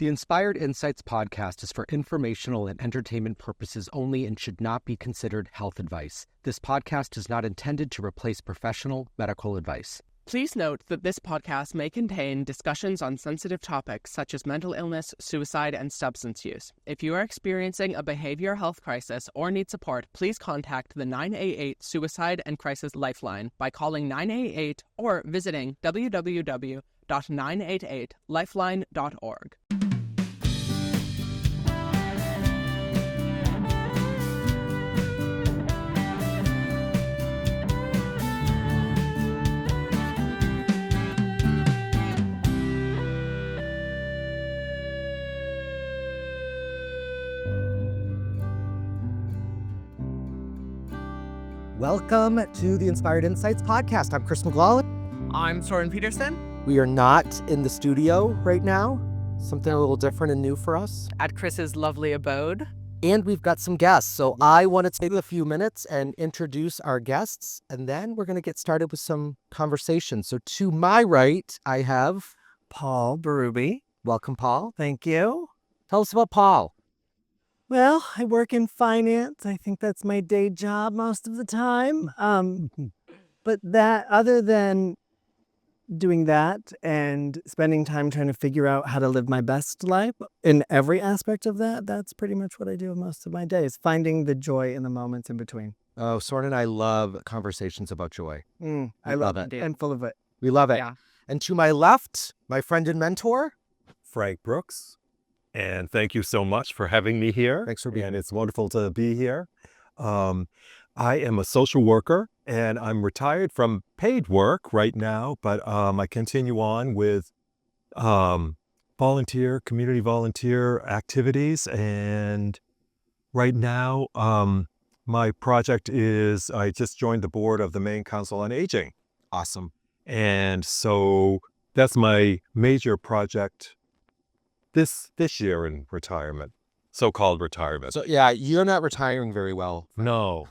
The Inspired Insights podcast is for informational and entertainment purposes only and should not be considered health advice. This podcast is not intended to replace professional medical advice. Please note that this podcast may contain discussions on sensitive topics such as mental illness, suicide, and substance use. If you are experiencing a behavioral health crisis or need support, please contact the 988 Suicide and Crisis Lifeline by calling 988 or visiting www.988lifeline.org. Welcome to the Inspired Insights podcast. I'm Chris McLaughlin. I'm Soren Peterson. We are not in the studio right now. Something a little different and new for us. At Chris's lovely abode. And we've got some guests. So I want to take a few minutes and introduce our guests, and then we're going to get started with some conversation. So to my right, I have Paul Berube. Welcome, Paul. Thank you. Tell us about Paul. Well, I work in finance. I think that's my day job most of the time. But that, other than doing that and spending time trying to figure out how to live my best life in every aspect of that, that's pretty much what I do most of my days, finding the joy in the moments in between. Oh, Soren and I love conversations about joy. I love it. And full of it. We love it. Yeah. And to my left, my friend and mentor, Frank Brooks. And thank you so much for having me here. Thanks for being here. It's wonderful to be here. I am a social worker, and I'm retired from paid work right now, but I continue on with community volunteer activities. And right now, my project is I just joined the board of the Maine Council on Aging. Awesome. And so that's my major project this year in retirement, so-called retirement. So yeah, you're not retiring very well. No.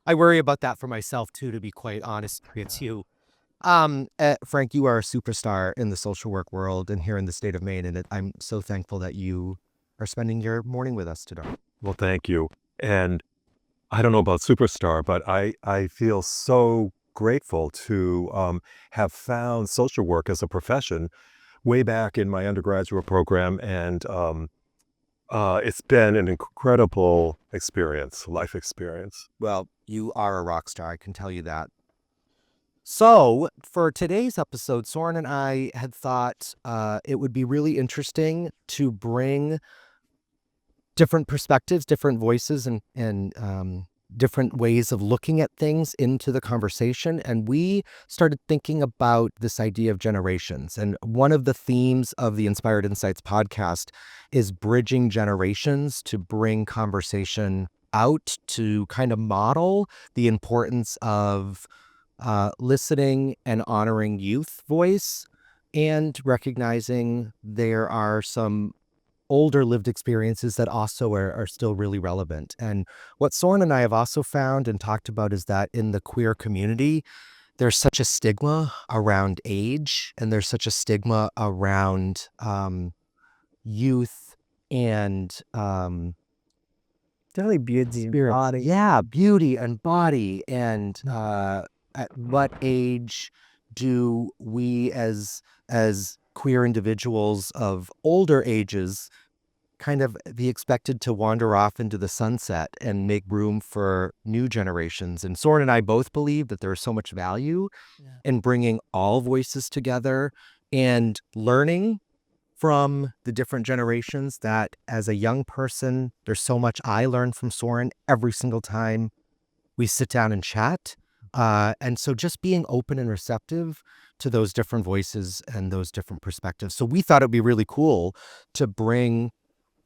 I worry about that for myself too, to be quite honest with you. Frank, you are a superstar in the social work world and here in the state of Maine, and I'm so thankful that you are spending your morning with us today. Well, thank you. And I don't know about superstar, but I feel so grateful to have found social work as a profession way back in my undergraduate program, and it's been an incredible life experience. Well, you are a rock star, I can tell you that. So for today's episode, Soren and I had thought it would be really interesting to bring different perspectives, different voices, and different ways of looking at things into the conversation. And we started thinking about this idea of generations. And one of the themes of the Inspired Insights podcast is bridging generations to bring conversation out, to kind of model the importance of listening and honoring youth voice, and recognizing there are some older lived experiences that also are still really relevant. And what Soren and I have also found and talked about is that in the queer community, there's such a stigma around age, and there's such a stigma around youth and Definitely beauty and body. Yeah, beauty and body. And at what age do we as queer individuals of older ages kind of be expected to wander off into the sunset and make room for new generations? And Soren and I both believe that there is so much value in bringing all voices together and learning from the different generations. That as a young person, there's so much I learn from Soren every single time we sit down and chat. And so just being open and receptive to those different voices and those different perspectives. So we thought it'd be really cool to bring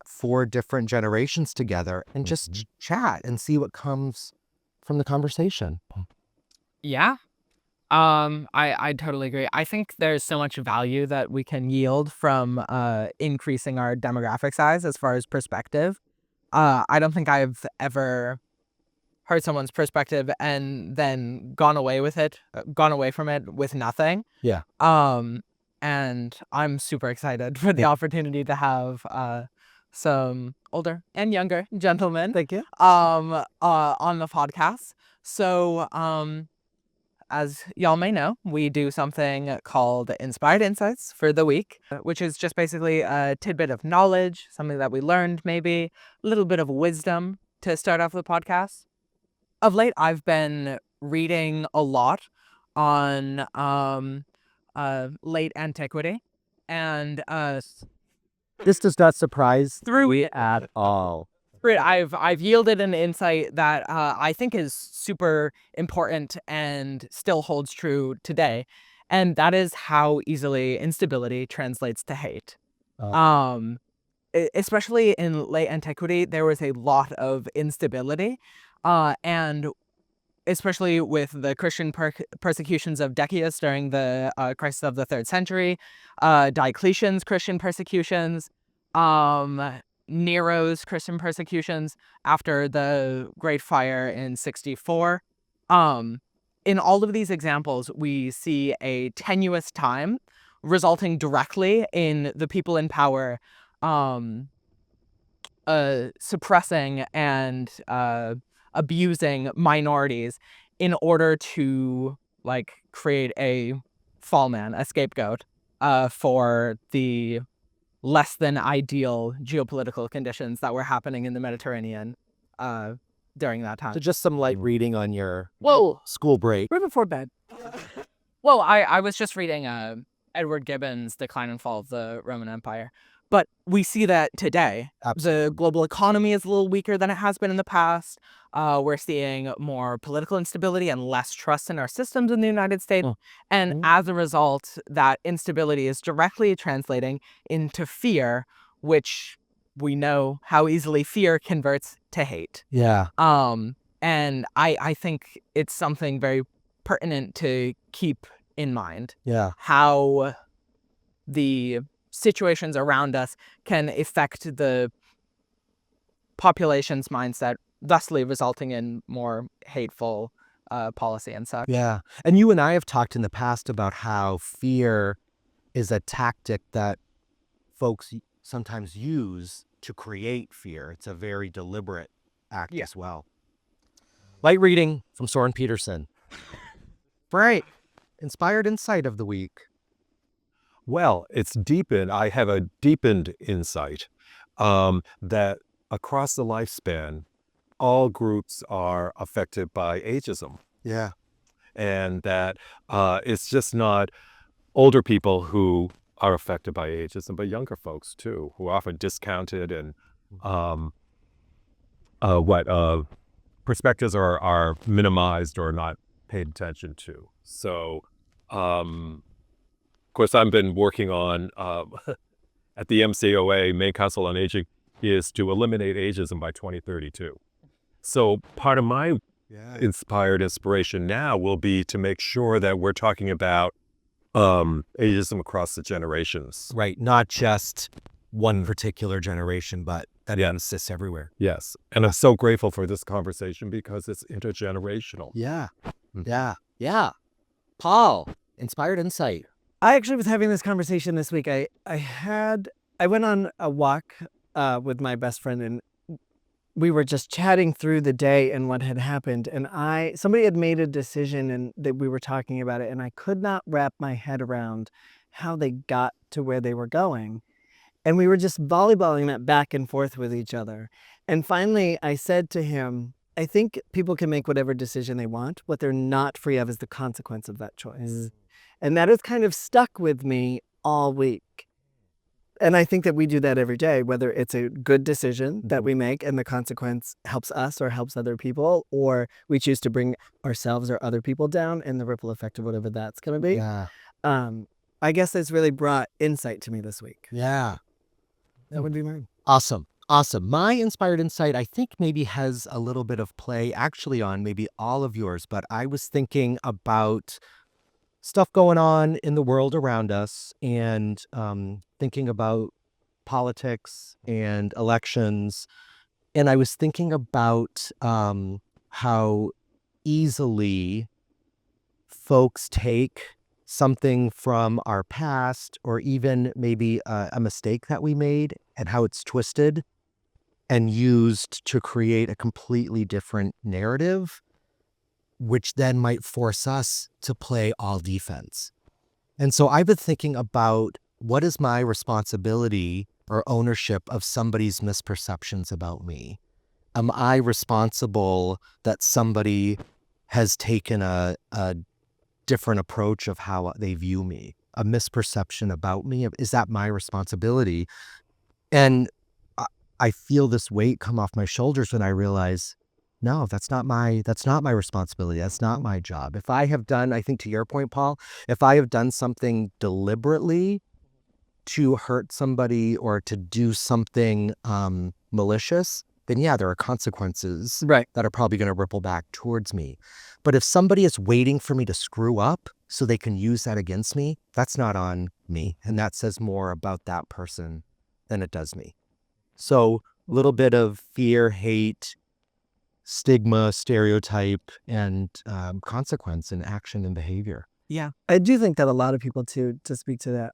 4 different generations together and just chat and see what comes from the conversation. Yeah. I totally agree. I think there's so much value that we can yield from increasing our demographic size as far as perspective. I don't think I've ever heard someone's perspective and then gone away from it with nothing. Yeah. and I'm super excited for the opportunity to have some older and younger gentlemen Thank you. on the podcast. So as y'all may know, we do something called Inspired Insights for the week, which is just basically a tidbit of knowledge, something that we learned, maybe a little bit of wisdom to start off the podcast. Of late, I've been reading a lot on late antiquity, and This does not surprise through me at all. I've yielded an insight that I think is super important and still holds true today, and that is how easily instability translates to hate. Oh. Especially in late antiquity, there was a lot of instability, and especially with the Christian persecutions of Decius during the crisis of the 3rd century, Diocletian's Christian persecutions, Nero's Christian persecutions after the Great Fire in 64. In all of these examples, we see a tenuous time resulting directly in the people in power suppressing and abusing minorities in order to create a fall man, a scapegoat for the less than ideal geopolitical conditions that were happening in the Mediterranean during that time. So just some light reading on your Whoa, school break. Right before bed. well, I was just reading Edward Gibbon's Decline and Fall of the Roman Empire. But we see that today. Absolutely. The global economy is a little weaker than it has been in the past. We're seeing more political instability and less trust in our systems in the United States. And as a result, that instability is directly translating into fear, which we know how easily fear converts to hate. Yeah. And I think it's something very pertinent to keep in mind. Yeah. How the situations around us can affect the population's mindset, thusly resulting in more hateful policy and such. Yeah. And you and I have talked in the past about how fear is a tactic that folks sometimes use to create fear. It's a very deliberate act as well. Light reading from Soren Peterson. Right. Inspired insight of the week. Well, it's deepened. I have a deepened insight that across the lifespan, all groups are affected by ageism. Yeah. And that it's just not older people who are affected by ageism, but younger folks too, who are often discounted and perspectives are minimized or not paid attention to. So, of course, I've been working on, at the MCOA, Maine Council on Aging, is to eliminate ageism by 2032. So part of my inspiration now will be to make sure that we're talking about ageism across the generations. Right. Not just one particular generation, but that exists everywhere. Yes. And I'm so grateful for this conversation because it's intergenerational. Yeah. Yeah. Yeah. Paul, inspired insight. I actually was having this conversation this week. I went on a walk with my best friend, and we were just chatting through the day and what had happened. And somebody had made a decision, and that we were talking about it, and I could not wrap my head around how they got to where they were going. And we were just volleyballing that back and forth with each other. And finally, I said to him, I think people can make whatever decision they want. What they're not free of is the consequence of that choice. And that has kind of stuck with me all week. And I think that we do that every day, whether it's a good decision that we make and the consequence helps us or helps other people, or we choose to bring ourselves or other people down and the ripple effect of whatever that's going to be. Yeah. I guess it's really brought insight to me this week. Yeah. That would be mine. Awesome. Awesome. My inspired insight, I think maybe has a little bit of play actually on maybe all of yours, but I was thinking about stuff going on in the world around us and thinking about politics and elections. And I was thinking about how easily folks take something from our past, or even maybe a mistake that we made and how it's twisted and used to create a completely different narrative, which then might force us to play all defense. And so I've been thinking about, what is my responsibility or ownership of somebody's misperceptions about me? Am I responsible that somebody has taken a different approach of how they view me, a misperception about me? Is that my responsibility? And I feel this weight come off my shoulders when I realize, no, that's not my responsibility. That's not my job. If I have done, I think to your point, Paul, if I have done something deliberately to hurt somebody or to do something malicious, then yeah, there are consequences Right. that are probably going to ripple back towards me. But if somebody is waiting for me to screw up so they can use that against me, that's not on me. And that says more about that person than it does me. So a little bit of fear, hate, stigma, stereotype, and consequence in action and behavior. Yeah. I do think that a lot of people, too, to speak to that,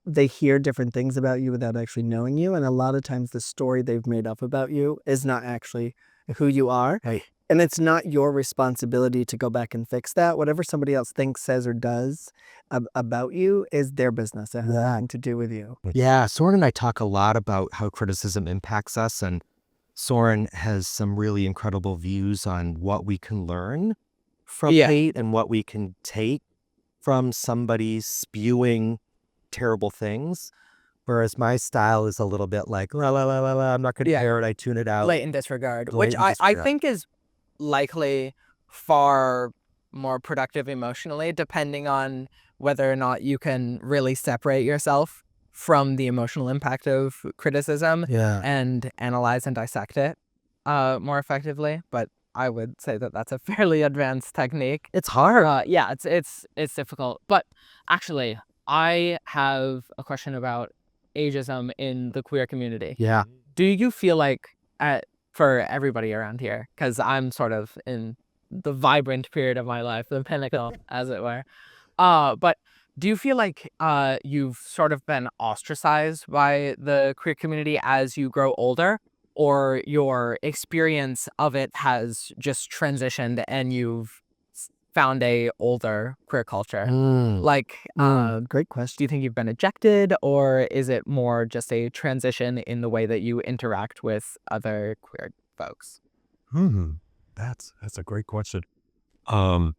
they hear different things about you without actually knowing you. And a lot of times the story they've made up about you is not actually who you are. Hey. And it's not your responsibility to go back and fix that. Whatever somebody else thinks, says, or does about you is their business. It has nothing to do with you. Yeah, Soren and I talk a lot about how criticism impacts us, and Soren has some really incredible views on what we can learn from hate and what we can take from somebody spewing terrible things. Whereas my style is a little bit like, la, la, la, la, la, I'm not going to hear it. I tune it out. Blatant disregard, which Blatant I disregard. think is likely far more productive emotionally, depending on whether or not you can really separate yourself from the emotional impact of criticism Yeah. and analyze and dissect it more effectively. But I would say that that's a fairly advanced technique. It's hard. Yeah, it's difficult. But actually, I have a question about ageism in the queer community. Yeah. Do you feel like, for everybody around here, because I'm sort of in the vibrant period of my life, the pinnacle, as it were, but do you feel like you've sort of been ostracized by the queer community as you grow older, or your experience of it has just transitioned and you've found a older queer culture? Like, Great question. do you think you've been ejected, or is it more just a transition in the way that you interact with other queer folks? That's a great question. For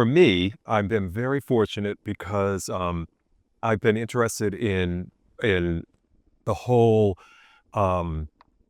me, I've been very fortunate because I've been interested in the whole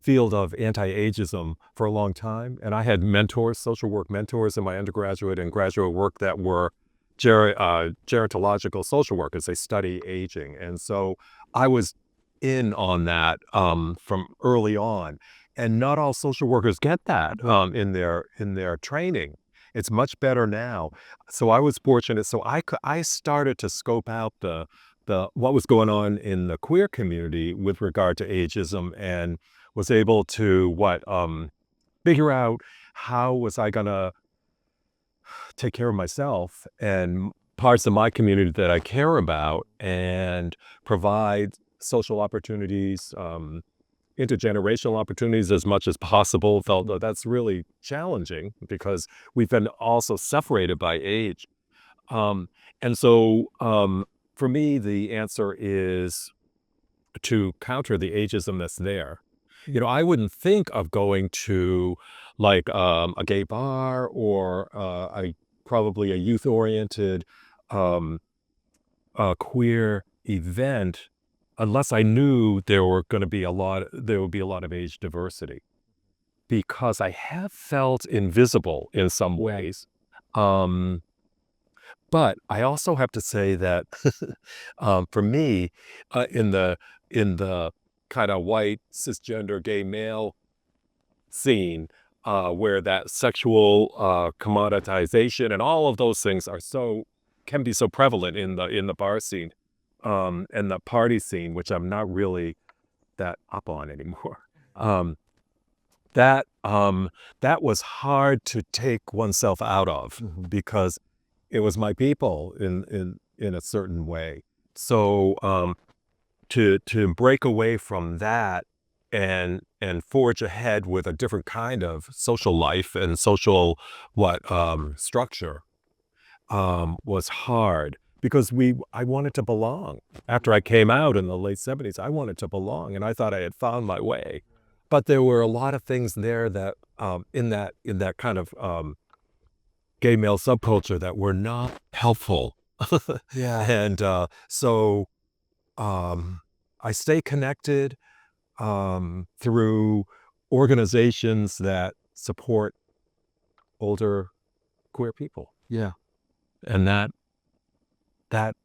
field of anti-ageism for a long time, and I had mentors, social work mentors, in my undergraduate and graduate work that were gerontological social workers. They study aging, and so I was in on that from early on. And not all social workers get that in their training. It's much better now. So I was fortunate. So I started to scope out the what was going on in the queer community with regard to ageism, and was able to figure out how was I gonna take care of myself and parts of my community that I care about, and provide social opportunities, intergenerational opportunities as much as possible. Felt that that's really challenging because we've been also separated by age. And so for me, the answer is to counter the ageism that's there. I wouldn't think of going to like a gay bar or probably a youth-oriented queer event unless I knew there would be a lot of age diversity, because I have felt invisible in some ways. But I also have to say that for me, in the kind of white cisgender gay male scene, where that sexual commoditization and all of those things can be so prevalent in the bar scene and the party scene, which I'm not really that up on anymore. That was hard to take oneself out of, because it was my people in a certain way. So to break away from that and forge ahead with a different kind of social life and social structure was hard because I wanted to belong. After I came out in the late 70s, I wanted to belong, and I thought I had found my way. But there were a lot of things there that in that kind of gay male subculture that were not helpful. Yeah. And so I stay connected through organizations that support older queer people. Yeah. And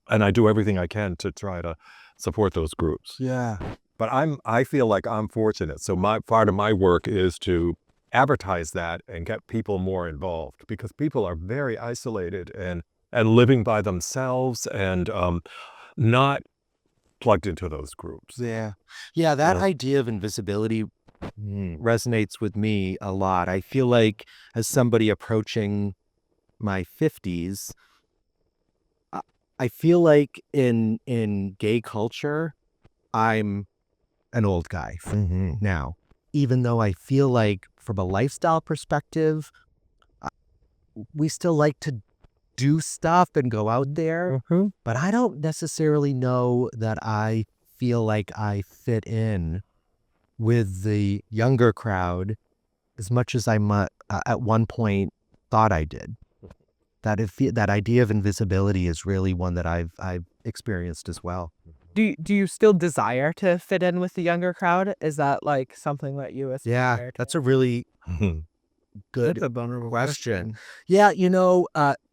and I do everything I can to try to support those groups. Yeah. But I feel like I'm fortunate. So part of my work is to advertise that and get people more involved, because people are very isolated and living by themselves and not plugged into those groups. Yeah. Yeah, that Yeah. idea of invisibility resonates with me a lot. I feel like as somebody approaching my 50s, I feel like in gay culture, I'm an old guy now, even though I feel like from a lifestyle perspective, we still like to do stuff and go out there, but I don't necessarily know that I feel like I fit in with the younger crowd as much as I at one point thought I did. That idea of invisibility is really one that I've experienced as well. Do you still desire to fit in with the younger crowd? Is that like something that you aspire Yeah, to? that's a really good That's a vulnerable question. Yeah,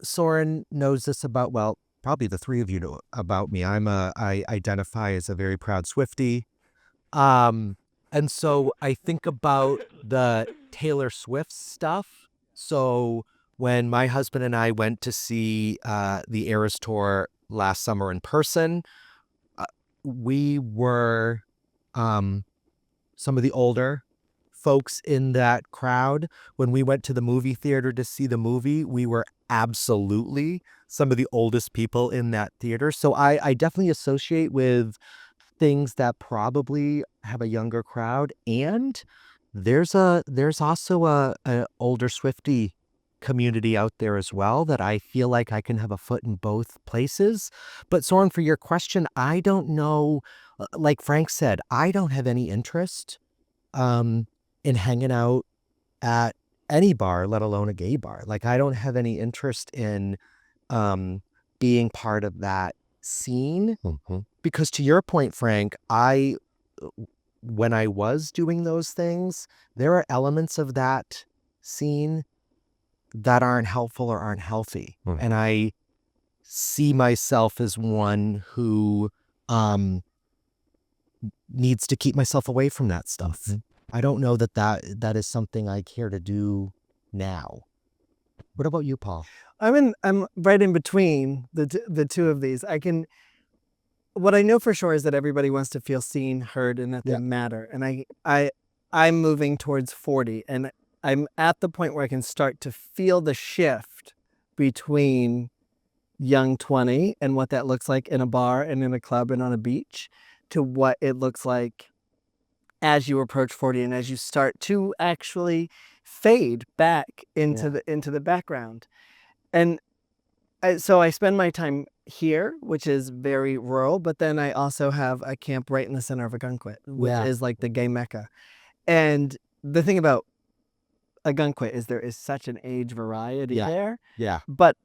Soren knows this about, well, probably the three of you know about me. I identify as a very proud Swiftie. And so I think about the Taylor Swift stuff. So when my husband and I went to see the Eras Tour last summer in person, we were some of the older folks in that crowd. When we went to the movie theater to see the movie, we were absolutely some of the oldest people in that theater. So I definitely associate with things that probably have a younger crowd. And there's also a older Swiftie community out there as well that I feel like I can have a foot in both places. But Soren, for your question, I don't know, like Frank said, I don't have any interest in hanging out at any bar, let alone a gay bar. Like I don't have any interest in being part of that scene. Because to your point, Frank, when I was doing those things, there are elements of that scene that aren't helpful or aren't healthy. And I see myself as one who needs to keep myself away from that stuff. I don't know that is something I care to do now. What about you, Paul? I'm right in between the two of these. What I know for sure is that everybody wants to feel seen, heard, and that they matter. And I'm moving towards 40, and I'm at the point where I can start to feel the shift between young 20 and what that looks like in a bar and in a club and on a beach to what it looks like as you approach 40 and as you start to actually fade back into the background. And so I spend my time here, which is very rural, but then I also have a camp right in the center of Agunquit, which is like the gay mecca. And the thing about Agunquit is there is such an age variety there. Yeah. But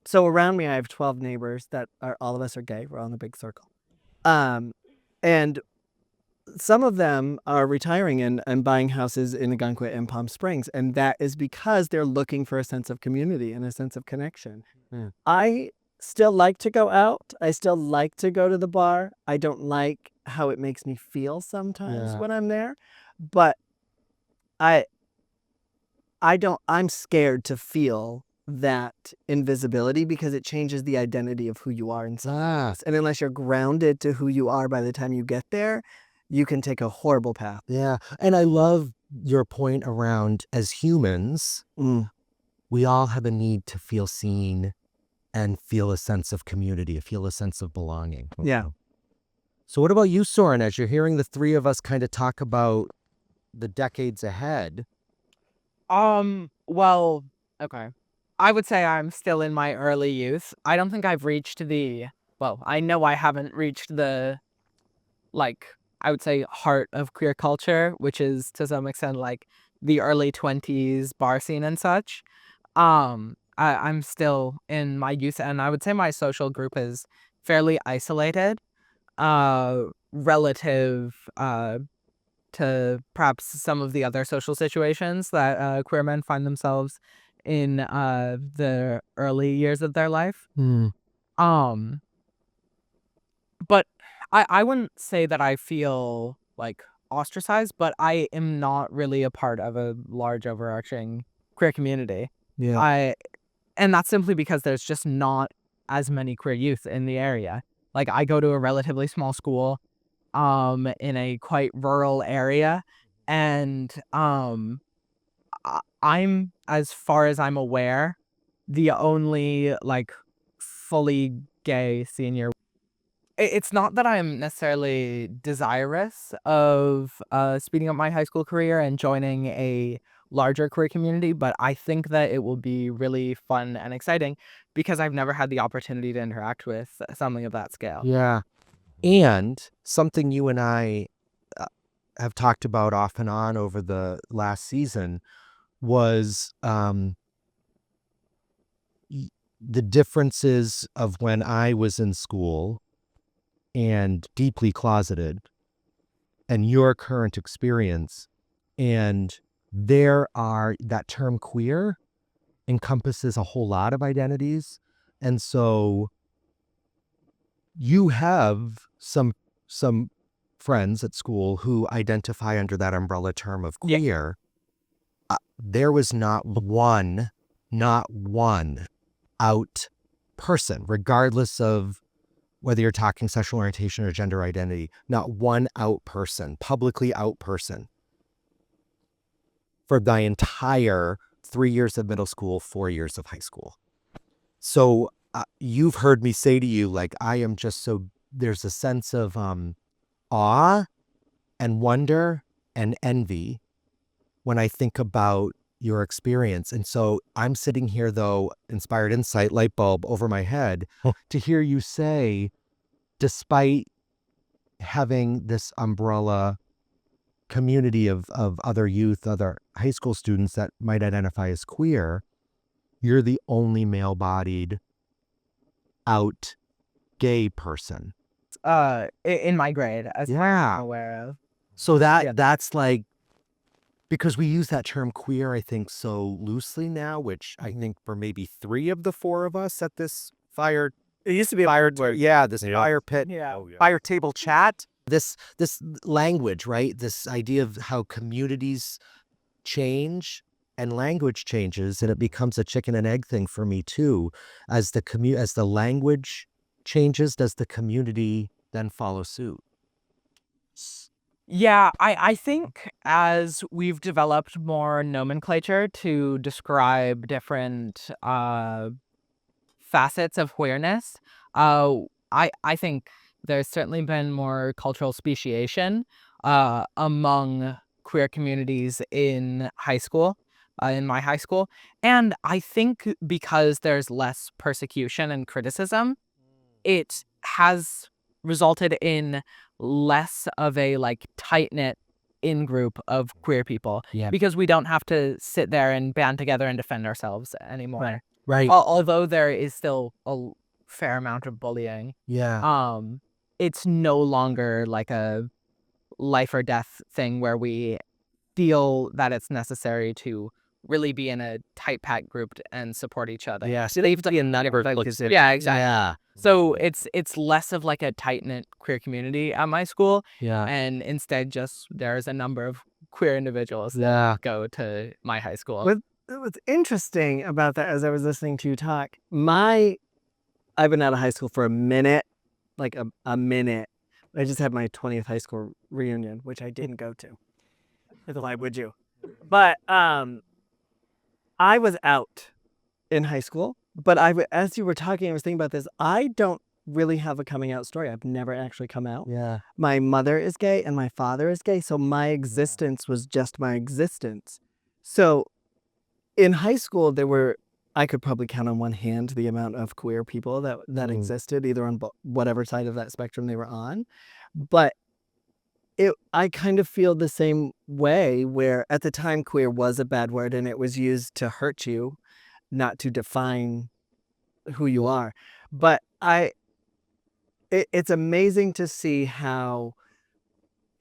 so around me I have 12 neighbors that are, all of us are gay. We're all in a big circle. And some of them are retiring and buying houses in Agunquit and Palm Springs. And that is because they're looking for a sense of community and a sense of connection. I still like to go out. I still like to go to the bar. I don't like how it makes me feel sometimes when I'm there. But I'm scared to feel that invisibility because it changes the identity of who you are inside. And unless you're grounded to who you are by the time you get there, you can take a horrible path. Yeah. And I love your point around as humans, we all have a need to feel seen and feel a sense of community, feel a sense of belonging. Yeah. So what about you, Soren, as you're hearing the three of us kind of talk about the decades ahead? Well, okay. I would say I'm still in my early youth. I don't think I've reached I know I haven't reached the, I would say heart of queer culture, which is to some extent like the early 20s bar scene and such. I'm still in my youth, and I would say my social group is fairly isolated, relative, to perhaps some of the other social situations that queer men find themselves in the early years of their life. Um, but I wouldn't say that I feel like ostracized, but I am not really a part of a large overarching queer community. Yeah. And that's simply because there's just not as many queer youth in the area. Like, I go to a relatively small school in a quite rural area, and I'm, as far as I'm aware, the only like fully gay senior. It's not that I'm necessarily desirous of speeding up my high school career and joining a larger queer community, but I think that it will be really fun and exciting because I've never had the opportunity to interact with something of that scale. Yeah. And something you and I have talked about off and on over the last season was the differences of when I was in school and deeply closeted and your current experience. And that term queer encompasses a whole lot of identities. And so you have some friends at school who identify under that umbrella term of queer. There was not one out person, regardless of whether you're talking sexual orientation or gender identity, not one out person, publicly out person for the entire 3 years of middle school, 4 years of high school. So you've heard me say to you, like, I am just there's a sense of awe and wonder and envy when I think about your experience. And so I'm sitting here, though, inspired insight, light bulb over my head, to hear you say, despite having this umbrella community of other youth, other high school students that might identify as queer, you're the only male-bodied out gay person. In my grade, as I'm aware of. So that's like, because we use that term queer, I think, so loosely now, which I think for maybe 3 of the 4 of us at this fire. It used to be fire pit, fire table chat. This language, right? This idea of how communities change and language changes, and it becomes a chicken and egg thing for me too. As the language changes, does the community then follow suit? Yeah, I think as we've developed more nomenclature to describe different facets of queerness, I think there's certainly been more cultural speciation among queer communities in high school, in my high school. And I think because there's less persecution and criticism, it has resulted in less of a like tight-knit in-group of queer people, because we don't have to sit there and band together and defend ourselves anymore. Right. Although there is still a fair amount of bullying. It's no longer like a life or death thing where we feel that it's necessary to really be in a tight packed group and support each other. Yeah, so they've done that. Yeah, exactly. Yeah. So it's less of like a tight knit queer community at my school, and instead just there's a number of queer individuals that go to my high school. What's interesting about that, as I was listening to you talk, I've been out of high school for a minute, like a minute. I just had my 20th high school reunion, which I didn't go to. Why would you? But I was out in high school. But as you were talking, I was thinking about this. I don't really have a coming out story. I've never actually come out. Yeah. My mother is gay and my father is gay, so my existence was just my existence. So in high school, I could probably count on one hand the amount of queer people that existed, either on whatever side of that spectrum they were on. But I kind of feel the same way, where at the time queer was a bad word and it was used to hurt you, not to define who you are. But it's amazing to see how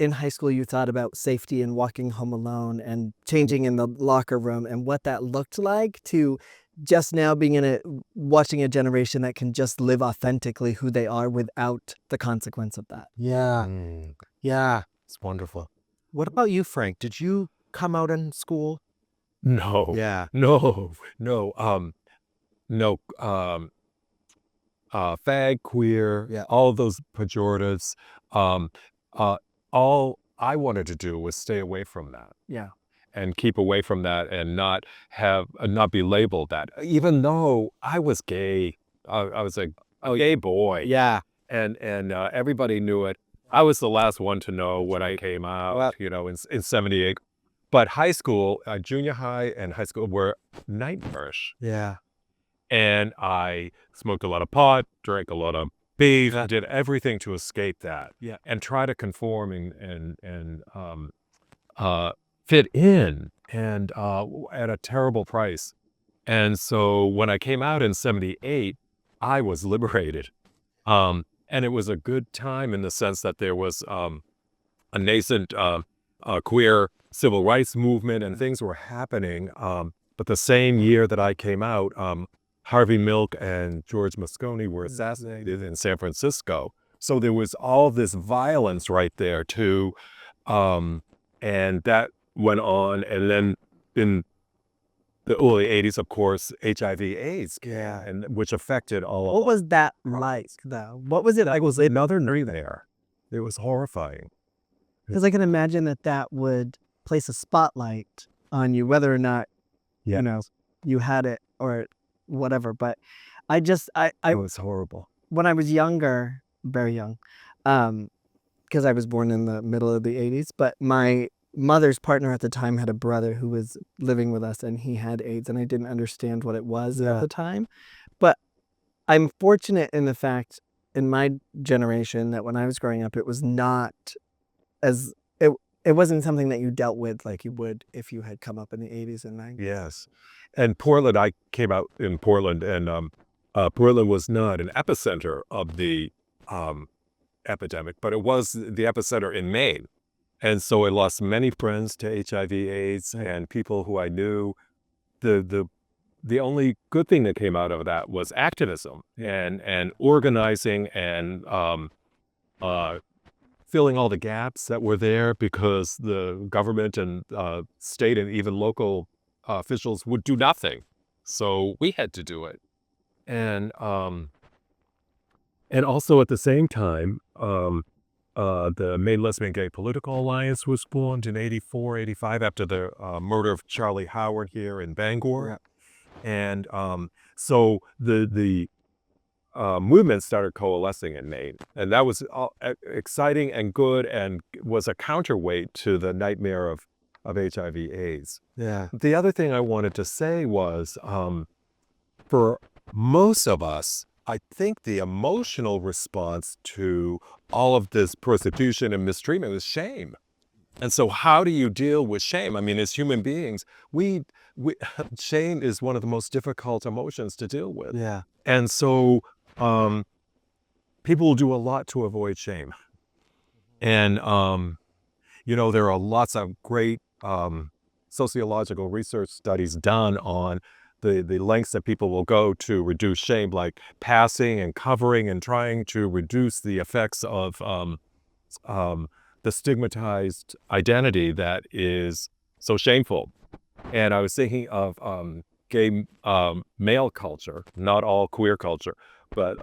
in high school you thought about safety and walking home alone and changing in the locker room and what that looked like, to just now being watching a generation that can just live authentically who they are without the consequence of that. Yeah. Yeah. It's wonderful. What about you, Frank? Did you come out in school? No. Yeah. No. Fag, queer, Yeah. all those pejoratives. All I wanted to do was stay away from that. Yeah. And keep away from that and not be labeled that. Even though I was gay, I was a gay boy. Yeah. And everybody knew it. I was the last one to know when I came out, in 78. But high school, junior high and high school were nightmarish. Yeah. And I smoked a lot of pot, drank a lot of beef, did everything to escape that. Yeah. And try to conform and fit in, and at a terrible price. And so when I came out in 78, I was liberated. And it was a good time in the sense that there was a nascent queer civil rights movement and things were happening. But the same year that I came out, Harvey Milk and George Moscone were assassinated in San Francisco. So there was all this violence right there too. And that went on. And then in the early 80s, of course, HIV/AIDS, and which affected all of us. What was that like, though? What was it like? I was another nerd there. It was horrifying. Because I can imagine that would place a spotlight on you, whether or not, you had it or whatever. But it was horrible. When I was younger, very young, because I was born in the middle of the 80s, but my mother's partner at the time had a brother who was living with us and he had AIDS, and I didn't understand what it was at the time. But I'm fortunate in the fact in my generation that when I was growing up, it was not as it wasn't something that you dealt with like you would if you had come up in the 80s and 90s. Yes. And Portland, I came out in Portland, and Portland was not an epicenter of the epidemic, but it was the epicenter in Maine. And so I lost many friends to HIV/AIDS and people who I knew. The only good thing that came out of that was activism and organizing and filling all the gaps that were there, because the government and state and even local officials would do nothing. So we had to do it. And also at the same time, the Male, Lesbian, Gay Political Alliance was formed in 84, 85 after the murder of Charlie Howard here in Bangor. And so the movement started coalescing in Maine. And that was exciting and good and was a counterweight to the nightmare of HIV/AIDS. Yeah. The other thing I wanted to say was, for most of us, I think the emotional response to all of this persecution and mistreatment was shame. And so how do you deal with shame? I mean, as human beings, shame is one of the most difficult emotions to deal with. Yeah. And so people will do a lot to avoid shame. And, there are lots of great sociological research studies done on the lengths that people will go to reduce shame, like passing and covering and trying to reduce the effects of the stigmatized identity that is so shameful. And I was thinking of gay male culture, not all queer culture, but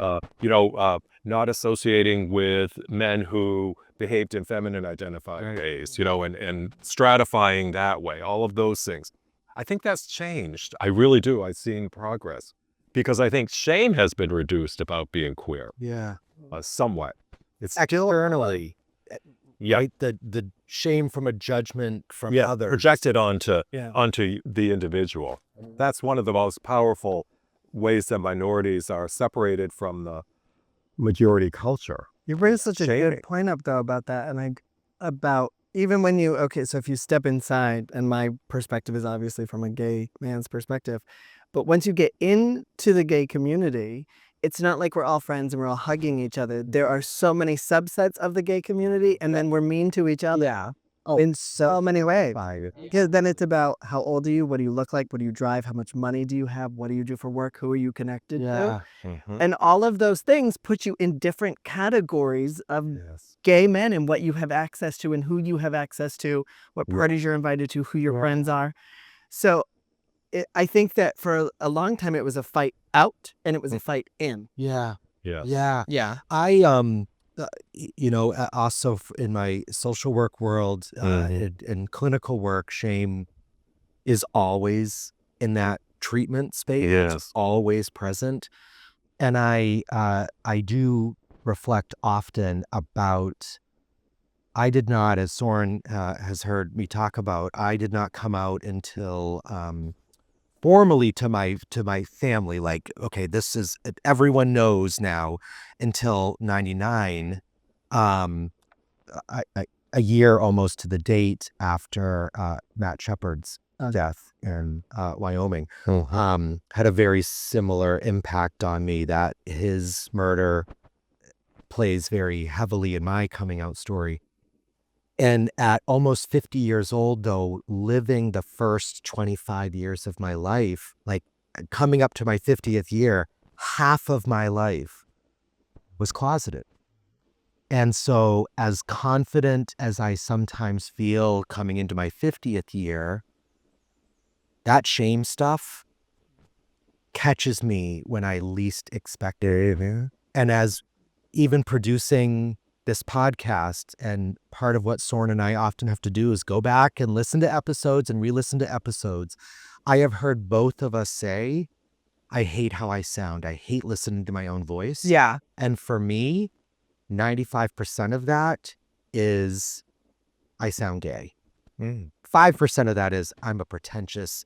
not associating with men who behaved in feminine identified ways, and stratifying that way, all of those things. I think that's changed. I really do. I've seen progress because I think shame has been reduced about being queer Yeah. somewhat. It's Externally, yeah, right? The shame from a judgment from yeah, others. projected onto Yeah. the individual. That's one of the most powerful ways that minorities are separated from the majority culture. You bring such a Shaming. good point up though about that, and about even when you so if you step inside, and my perspective is obviously from a gay man's perspective, but once you get into the gay community, it's not like we're all friends and we're all hugging each other. There are so many subsets of the gay community, and then we're mean to each other. Yeah. In so many ways. By Because then it's about how old are you, what do you look like, what do you drive, how much money do you have, what do you do for work, who are you connected to? Mhm. And all of those things put you in different categories of Yes. gay men and what you have access to and who you have access to, what parties you're invited to, who your friends are. So I think that for a long time it was a fight out and it was a fight in. Yeah. Yes. Yeah. Yeah. I also in my social work world, in clinical work, shame is always in that treatment space. It's Yes. always present, and I do reflect often about. I did not, as Soren has heard me talk about, I did not come out until formally to my family, like, okay, this is, everyone knows now, until 99, a year almost to the date after Matt Shepard's death in Wyoming. Had a very similar impact on me, that his murder plays very heavily in my coming out story. And at almost 50 years old, though, living the first 25 years of my life, like coming up to my 50th year, half of my life was closeted. And so as confident as I sometimes feel coming into my 50th year, that shame stuff catches me when I least expect it. And as even producing this podcast, and part of what Soren and I often have to do is go back and listen to episodes and re-listen to episodes. I have heard both of us say, I hate how I sound. I hate listening to my own voice. Yeah. And for me, 95% of that is I sound gay. 5% of that is I'm a pretentious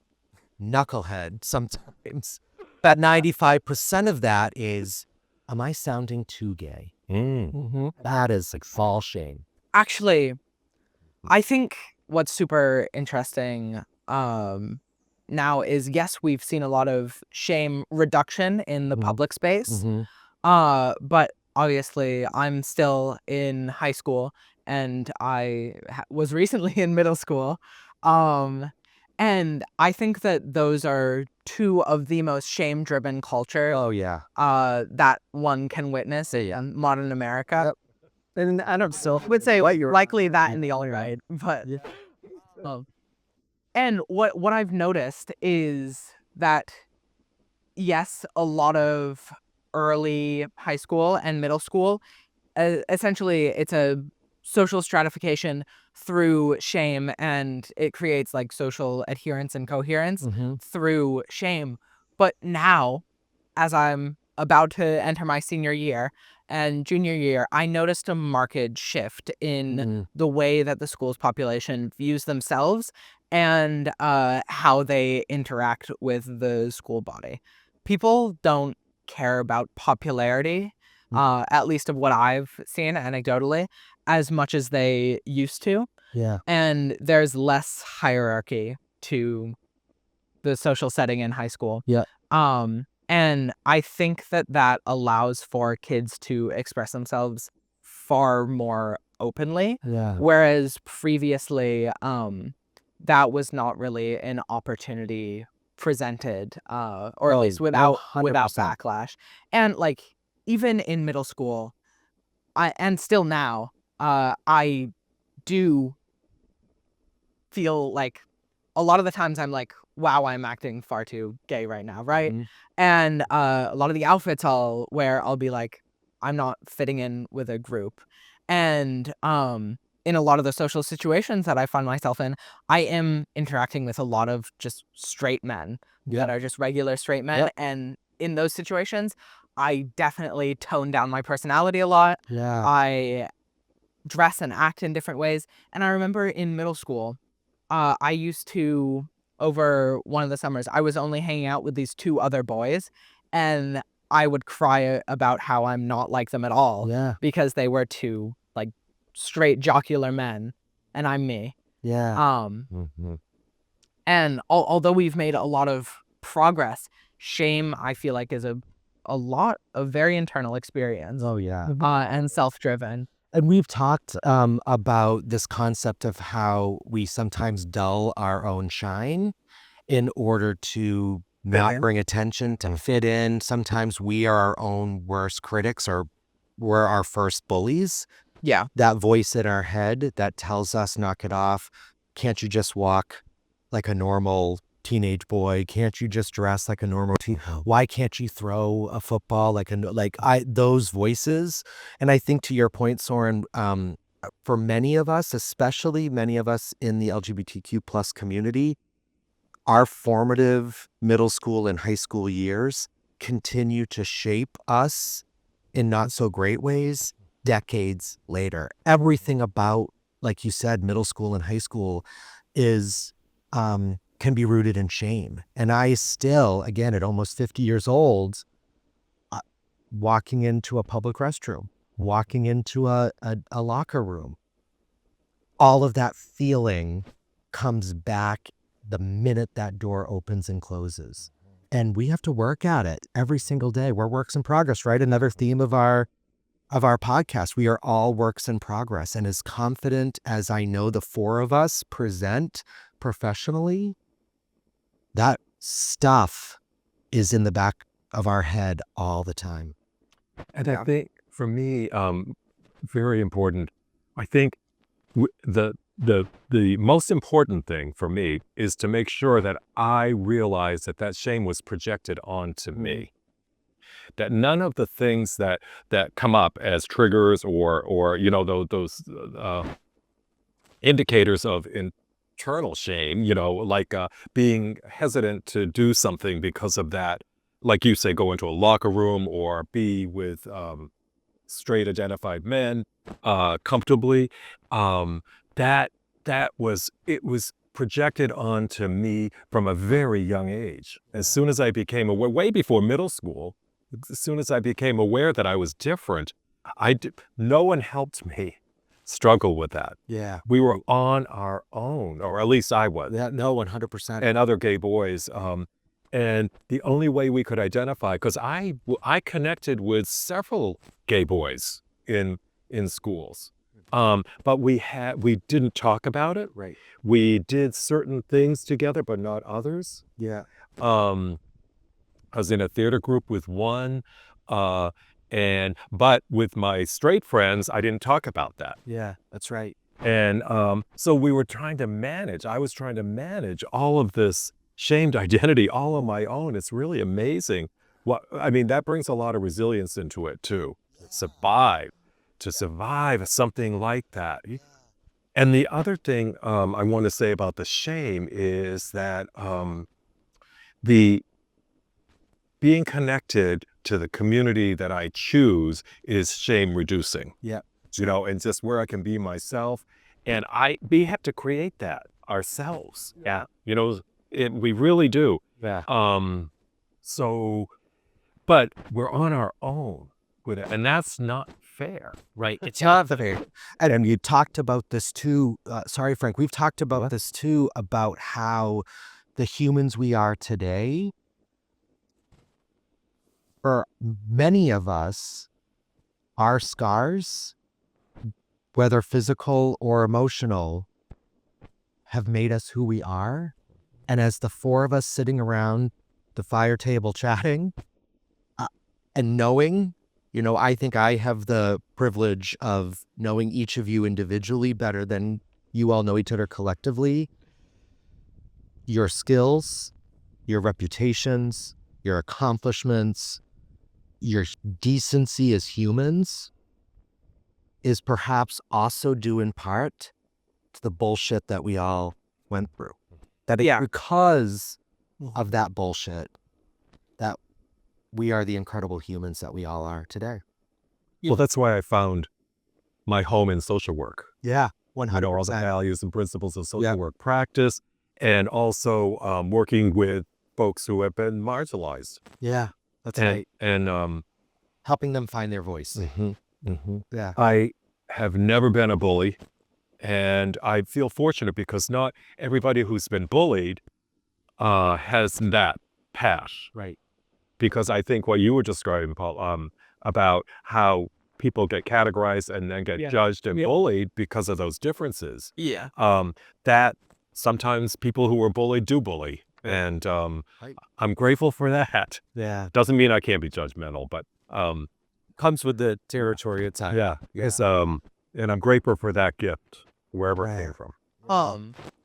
knucklehead sometimes. But 95% of that is, am I sounding too gay? That is like fall shame. Actually, I think what's super interesting now is, yes, we've seen a lot of shame reduction in the public space. But obviously I'm still in high school, and I was recently in middle school. And I think that those are two of the most shame-driven culture Oh, yeah. that one can witness in modern America. Yep. And I don't still Would say what you're likely that in the alt-right, but and what I've noticed is that, yes, a lot of early high school and middle school, essentially it's a social stratification through shame, and it creates like social adherence and coherence through shame. But now, as I'm about to enter my senior year and junior year, I noticed a marked shift in the way that the school's population views themselves and how they interact with the school body. People don't care about popularity, at least of what I've seen anecdotally, as much as they used to. Yeah. And there's less hierarchy to the social setting in high school. Yeah. And I think that that allows for kids to express themselves far more openly. Yeah. Whereas previously, that was not really an opportunity presented, or at least without 100%. backlash. And like, even in middle school, and still now, I do feel like a lot of the times I'm like, wow, I'm acting far too gay right now, right? And a lot of the outfits I'll wear, I'll be like, I'm not fitting in with a group. And in a lot of the social situations that I find myself in, I am interacting with a lot of just straight men that are just regular straight men. Yep. And in those situations, I definitely tone down my personality a lot. Yeah. I dress and act in different ways. And I remember in middle school, I used to, over one of the summers, I was only hanging out with these 2 other boys, and I would cry about how I'm not like them at all Yeah. because they were 2 like straight jocular men, and I'm me. Yeah. Mhm. And although we've made a lot of progress, shame I feel like is a very internal experience, Oh, yeah. and self-driven. And we've talked about this concept of how we sometimes dull our own shine in order to not bring attention, to fit in. Sometimes we are our own worst critics, or we're our first bullies. Yeah. That voice in our head that tells us, knock it off. Can't you just walk like a normal teenage boy? Can't you just dress like a normal teen? Why can't you throw a football those voices? And I think, to your point, Soren, for many of us, especially many of us in the LGBTQ plus community, our formative middle school and high school years continue to shape us in not so great ways decades later. Everything about, like you said, middle school and high school is can be rooted in shame. And I still, again, at almost 50 years old, walking into a public restroom, walking into a locker room, all of that feeling comes back the minute that door opens and closes. And we have to work at it every single day. We're works in progress, right? Another theme of our podcast. We are all works in progress. And as confident as I know the 4 of us present professionally, that stuff is in the back of our head all the time. And I think for me, very important, I think the most important thing for me is to make sure that I realize that shame was projected onto me. That none of the things that come up as triggers or those indicators of internal shame, like being hesitant to do something because of that, like you say, go into a locker room or be with straight identified men comfortably, it was projected onto me from a very young age. As soon as I became aware, way before middle school, as soon as I became aware that I was different, no one helped me struggle with that. Yeah. We were on our own, or at least I was. Yeah, no, 100%. And other gay boys. And the only way we could identify, because I connected with several gay boys in schools, but we didn't talk about it. Right. We did certain things together, but not others. Yeah. I was in a theater group with one, but with my straight friends, I didn't talk about that. Yeah, that's right. And so we were trying to manage. I was trying to manage all of this shamed identity all on my own. It's really amazing. That brings a lot of resilience into it too. To survive something like that. And the other thing I want to say about the shame is that the being connected to the community that I choose is shame reducing. Yeah. And just where I can be myself. And we have to create that ourselves. Yeah. We really do. Yeah. But we're on our own with it, and that's not fair. Right. It's not fair. And you talked about this too. Sorry, Frank. We've talked about this too, about how the humans we are today, for many of us, our scars, whether physical or emotional, have made us who we are. And as the 4 of us sitting around the fire table chatting and knowing, I think I have the privilege of knowing each of you individually better than you all know each other collectively. Your skills, your reputations, your accomplishments, your decency as humans is perhaps also due in part to the bullshit that we all went through. That it's because of that bullshit that we are the incredible humans that we all are today. Well, that's why I found my home in social work. Yeah, 100%. You know, all the values and principles of social work practice, and also working with folks who have been marginalized. Yeah, that's right. And helping them find their voice. Yeah. I have never been a bully, and I feel fortunate because not everybody who's been bullied has that path. Right. Because I think what you were describing, Paul, about how people get categorized and then get judged and bullied because of those differences. Yeah. That sometimes people who are bullied do bully. And I'm grateful for that. Yeah. Doesn't mean I can't be judgmental, but comes with the territory at times. yeah. It's, and I'm grateful for that gift, wherever it came from.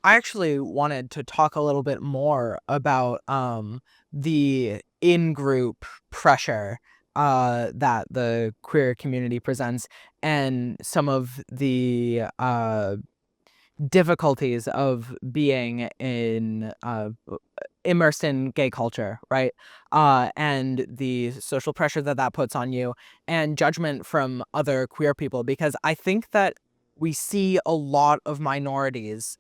I actually wanted to talk a little bit more about the in-group pressure that the queer community presents and some of the difficulties of being immersed in gay culture, right? And the social pressure that puts on you and judgment from other queer people, because I think that we see a lot of minorities,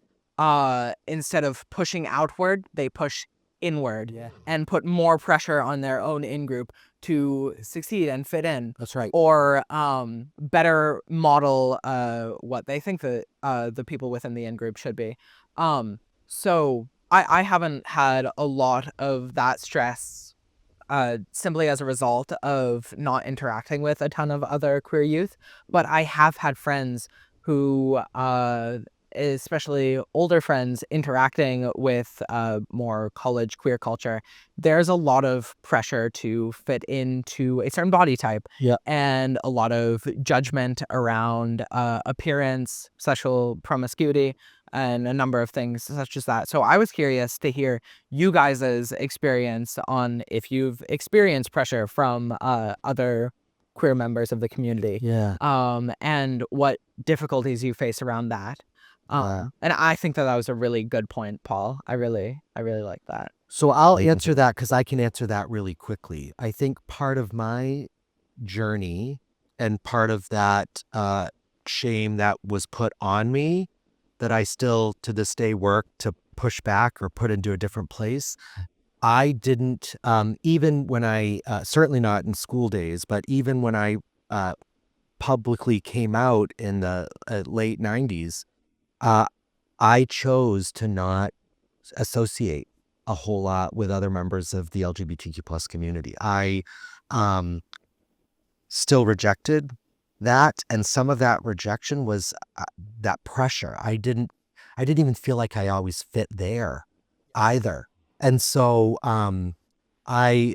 instead of pushing outward, they push inward and put more pressure on their own in-group to succeed and fit in. That's right. Or better model what they think that the people within the in-group should be. So I haven't had a lot of that stress simply as a result of not interacting with a ton of other queer youth, but I have had friends who, especially older friends, interacting with more college queer culture. There's a lot of pressure to fit into a certain body type, and a lot of judgment around appearance, sexual promiscuity, and a number of things such as that. So I was curious to hear you guys' experience on if you've experienced pressure from other queer members of the community, and what difficulties you face around that. And I think that was a really good point, Paul. I really like that. So I'll answer that because I can answer that really quickly. I think part of my journey and part of that shame that was put on me that I still to this day work to push back or put into a different place. I didn't, even when I, certainly not in school days, but even when I publicly came out in the late 90s, I chose to not associate a whole lot with other members of the LGBTQ plus community. I still rejected that, and some of that rejection was that pressure. I didn't even feel like I always fit there either. And so I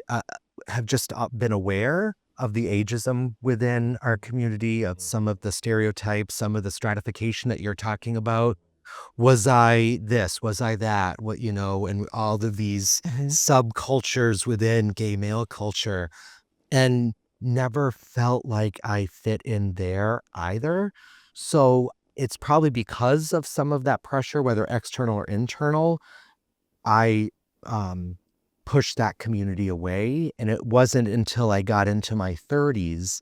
have just been aware of the ageism within our community, of some of the stereotypes, some of the stratification that you're talking about. Was I this? Was I that? What, and all of these subcultures within gay male culture, and never felt like I fit in there either. So it's probably because of some of that pressure, whether external or internal, I pushed that community away. And it wasn't until I got into my 30s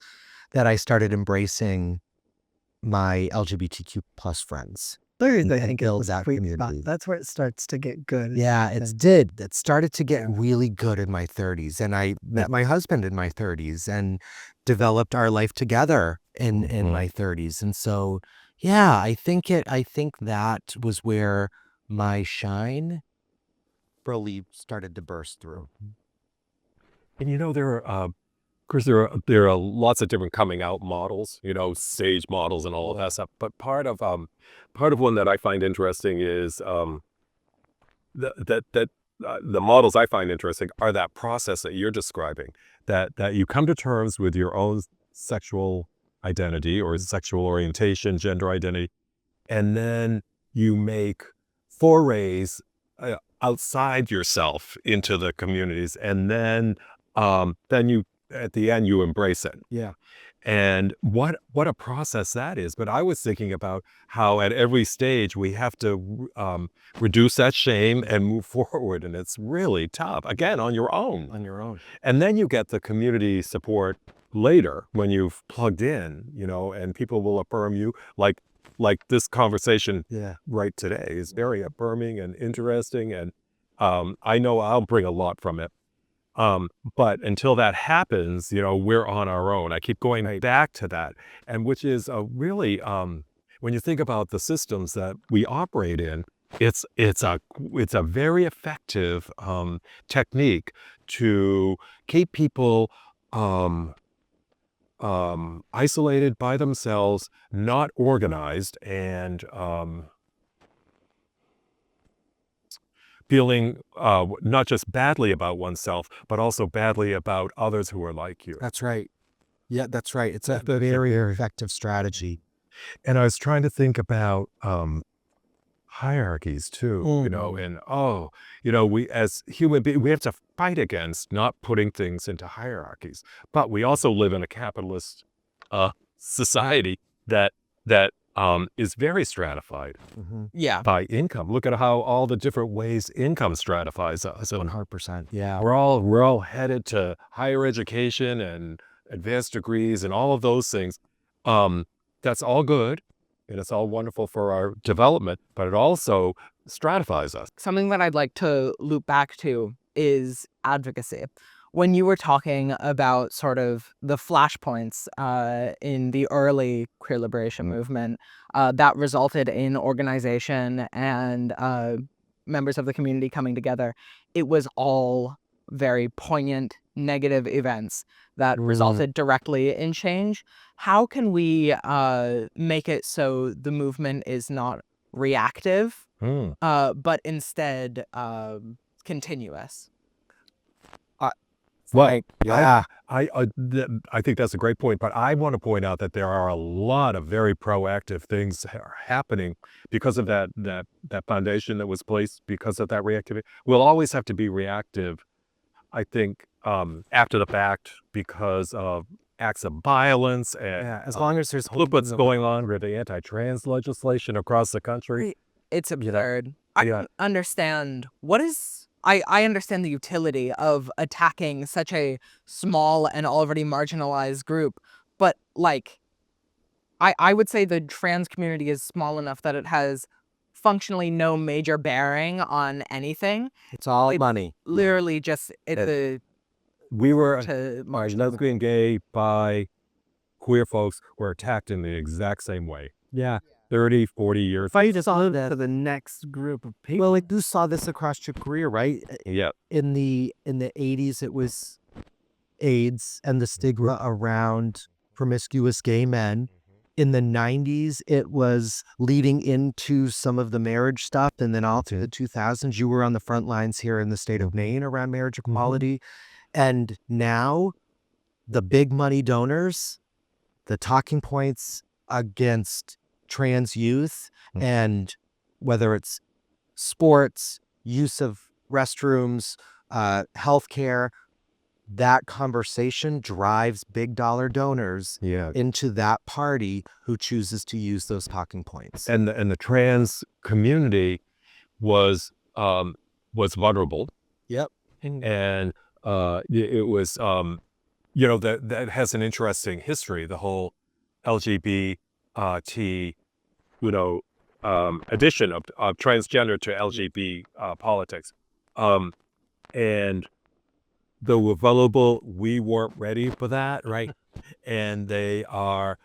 that I started embracing my LGBTQ plus friends. I think build it's that sweet community. spot. That's where it starts to get good. Yeah, it did. It started to get really good in my 30s. And I met my husband in my 30s and developed our life together in my 30s. And so, yeah, I think that was where my shine really started to burst through. And there are, Chris, there are lots of different coming out models, stage models and all of that stuff. But part of one that I find interesting is that the models I find interesting are that process that you're describing, that you come to terms with your own sexual identity or sexual orientation, gender identity, and then you make forays outside yourself into the communities, and then you at the end you embrace it. Yeah. And what a process that is. But I was thinking about how at every stage we have to reduce that shame and move forward. And it's really tough, again, on your own. On your own. And then you get the community support later when you've plugged in, and people will affirm you like this conversation right today is very affirming and interesting. And I know I'll bring a lot from it. But until that happens, we're on our own. I keep going back to that. And which is a really, when you think about the systems that we operate in, it's a very effective technique to keep people isolated by themselves, not organized, and feeling not just badly about oneself, but also badly about others who are like you. That's right. Yeah, that's right. It's a very effective strategy. And I was trying to think about hierarchies too, and we as human beings, we have to fight against not putting things into hierarchies. But we also live in a capitalist society that is very stratified by income. Look at how all the different ways income stratifies us. 100%. Yeah. We're all headed to higher education and advanced degrees and all of those things. That's all good. And it's all wonderful for our development, but it also stratifies us. Something that I'd like to loop back to is advocacy. When you were talking about sort of the flashpoints in the early queer liberation movement that resulted in organization and members of the community coming together, it was all very poignant negative events that resulted directly in change. How can we make it so the movement is not reactive, but instead continuous? Well, I think that's a great point, but I want to point out that there are a lot of very proactive things that are happening because of that foundation that was placed, because of that reactivity. We'll always have to be reactive, I think, after the fact because of acts of violence and As long as there's look what's going on with the anti-trans legislation across the country. It's absurd. I understand I understand the utility of attacking such a small and already marginalized group, but I would say the trans community is small enough that it has functionally no major bearing on anything. It's all money. Literally just We were lesbian, gay, bi, queer folks were attacked in the exact same way. Yeah. 30, 40 years. Fight us on to the next group of people. Well, you saw this across your career, right? Yeah. In the 80s, it was AIDS and the stigma around promiscuous gay men. In the 90s, it was leading into some of the marriage stuff. And then all through the 2000s, you were on the front lines here in the state of Maine around marriage equality. And now the big money donors, the talking points against trans youth, and whether it's sports, use of restrooms, healthcare, that conversation drives big dollar donors into that party who chooses to use those talking points. And the trans community was vulnerable. Yep. And it was that has an interesting history, the whole LGBT addition of transgender to LGBT politics, and though we're vulnerable, we weren't ready for that, right? And they are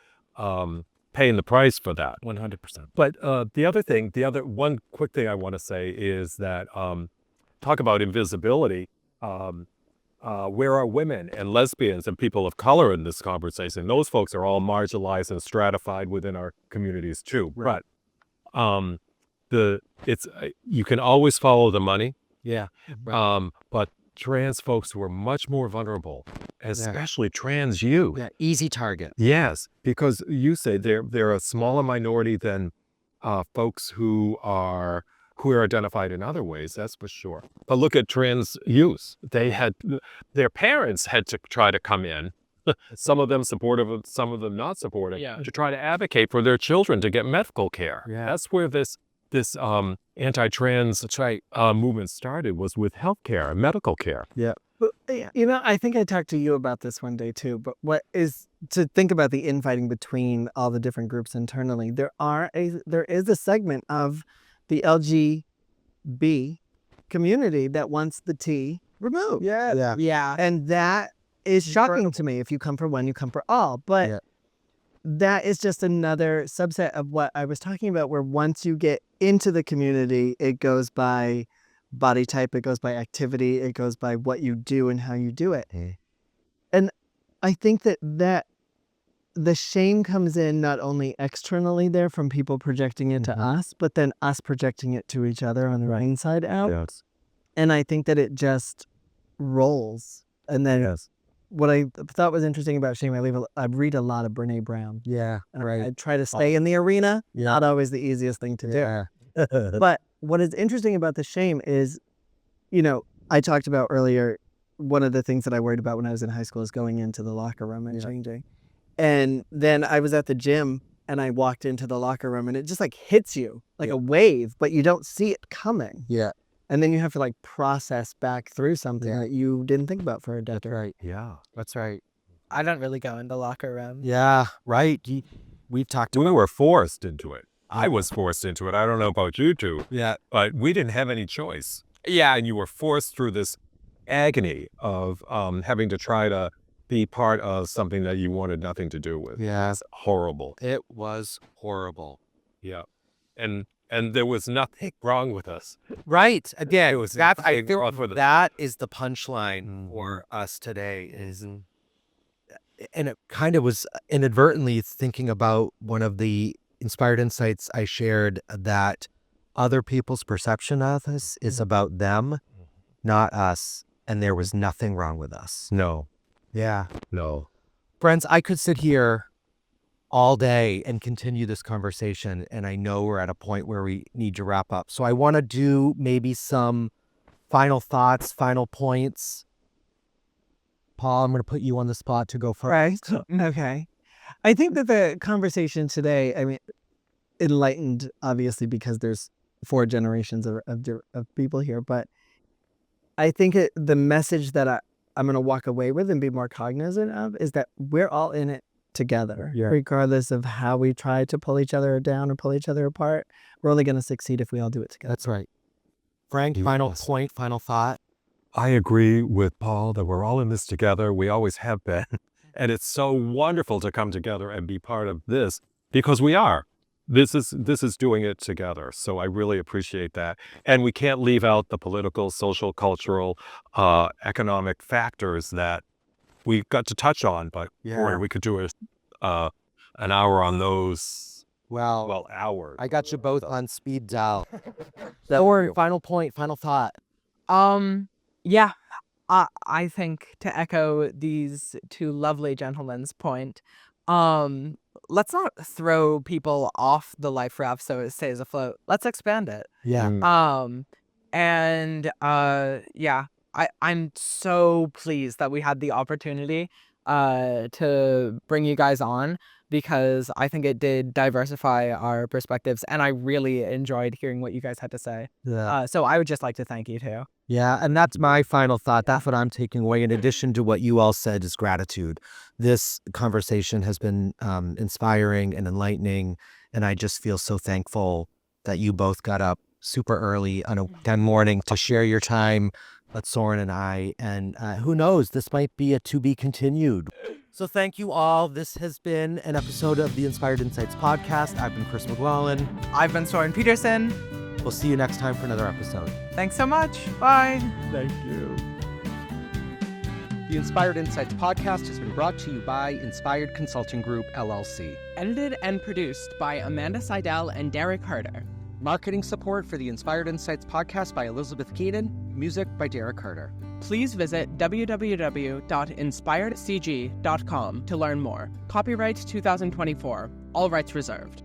paying the price for that. 100%. But the other one quick thing I want to say is that talk about invisibility. Where are women and lesbians and people of color in this conversation? Those folks are all marginalized and stratified within our communities too. Right. But you can always follow the money. Yeah. Right. But trans folks were much more vulnerable, especially trans youth. Yeah. Easy target. Yes, because you say they're a smaller minority than folks who are queer identified in other ways, that's for sure. But look at trans youth. Their parents had to try to come in some of them supportive of, some of them not supportive, to try to advocate for their children to get medical care. Yeah. That's where this anti-trans That's right. movement started, was with healthcare and medical care. Yeah. But, I think I talked to you about this one day too, but what is to think about the infighting between all the different groups internally. There is a segment of the LGB community that wants the T removed. Yeah. And that is shocking to me. If you come for one, you come for all. But that is just another subset of what I was talking about, where once you get into the community, it goes by body type, it goes by activity, it goes by what you do and how you do it. And I think that the shame comes in not only externally there from people projecting it to us, but then us projecting it to each other on the inside out. Yes. And I think that it just rolls. And then what I thought was interesting about shame, I read a lot of Brene Brown. Yeah. And Right. I try to stay in the arena. Not always the easiest thing to do. But what is interesting about the shame is, I talked about earlier, one of the things that I worried about when I was in high school is going into the locker room and changing. And then I was at the gym and I walked into the locker room and it just like hits you like a wave, but you don't see it coming. Yeah. And then you have to like process back through something that you didn't think about for a decade. That's right. Yeah. That's right. I don't really go in the locker room. Yeah. Right. We've talked We were forced into it. I was forced into it. I don't know about you two. Yeah. But we didn't have any choice. Yeah. And you were forced through this agony of having to try to be part of something that you wanted nothing to do with. Yeah. It's horrible. It was horrible. Yeah. And there was nothing wrong with us. Right. Again, It was I nothing feel wrong with us. that is the punchline for us today and it kind of was inadvertently thinking about one of the inspired insights I shared, that other people's perception of us is about them, not us. And there was nothing wrong with us. No. Yeah. No. Friends, I could sit here all day and continue this conversation, and I know we're at a point where we need to wrap up. So I want to do maybe some final thoughts, final points. Paul, I'm going to put you on the spot to go first. Right. Okay. I think that the conversation today, enlightened, obviously, because there's 4 generations of people here, but I think the message that I'm going to walk away with and be more cognizant of is that we're all in it together, regardless of how we try to pull each other down or pull each other apart. We're only going to succeed if we all do it together. That's right. Frank, final point, final thought. I agree with Paul that we're all in this together. We always have been. And it's so wonderful to come together and be part of this, because we are. This is doing it together. So I really appreciate that. And we can't leave out the political, social, cultural, economic factors that we got to touch on, but boy, we could do an hour on those. Well, Hours. I got you both on speed dial. So, final point, final thought. Yeah, I think, to echo these 2 lovely gentlemen's point, let's not throw people off the life raft so it stays afloat. Let's expand it. Yeah. I'm so pleased that we had the opportunity to bring you guys on, because I think it did diversify our perspectives, and I really enjoyed hearing what you guys had to say. Yeah. So I would just like to thank you too. Yeah, and that's my final thought. That's what I'm taking away. In addition to what you all said, is gratitude. This conversation has been inspiring and enlightening, and I just feel so thankful that you both got up super early on a weekend morning to share your time with Soren and I. And who knows, this might be a to be continued. So thank you all. This has been an episode of the Inspired Insights podcast. I've been Chris McLaughlin. I've been Soren Peterson. We'll see you next time for another episode. Thanks so much. Bye. Thank you. The Inspired Insights podcast has been brought to you by Inspired Consulting Group, LLC. Edited and produced by Amanda Seidel and Derek Harder. Marketing support for the Inspired Insights podcast by Elizabeth Keenan. Music by Derek Harder. Please visit www.inspiredcg.com to learn more. Copyright 2024. All rights reserved.